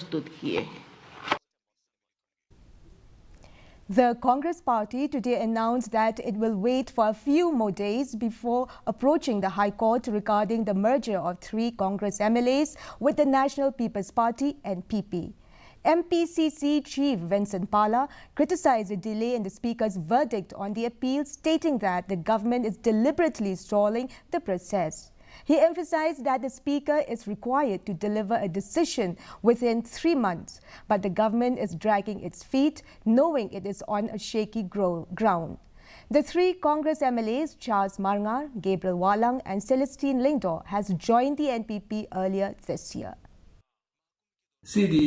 प्रस्तुत किए हैं। The Congress party today announced that it will wait for a few more days before approaching the High Court regarding the merger of 3 Congress MLAs with the National People's Party (NPP). MPCC Chief Vincent Pala criticized the delay in the Speaker's verdict on the appeal, stating that the government is deliberately stalling the process. He emphasized that the Speaker is required to deliver a decision within 3 months, but the government is dragging its feet, knowing it is on a shaky ground. The 3 Congress MLAs, Charles Marngar, Gabriel Walang and Celestine Lingdor, has joined the NPP earlier this year. See, the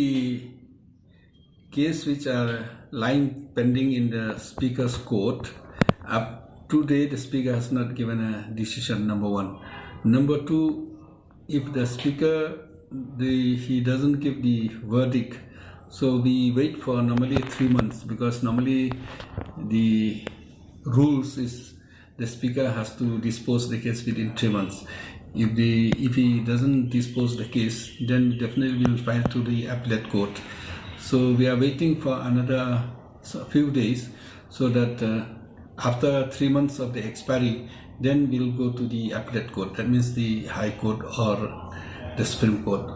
case which are lying pending in the Speaker's court, up to date the Speaker has not given a decision, number one. Number two, if the Speaker, he doesn't give the verdict, so we wait for normally 3 months, because normally the rules is the Speaker has to dispose the case within 3 months. If he doesn't dispose the case, then definitely we will file to the appellate court. So we are waiting for another few days, so that after 3 months of the expiry, then we'll go to the appellate court. That means the High Court or the Supreme Court.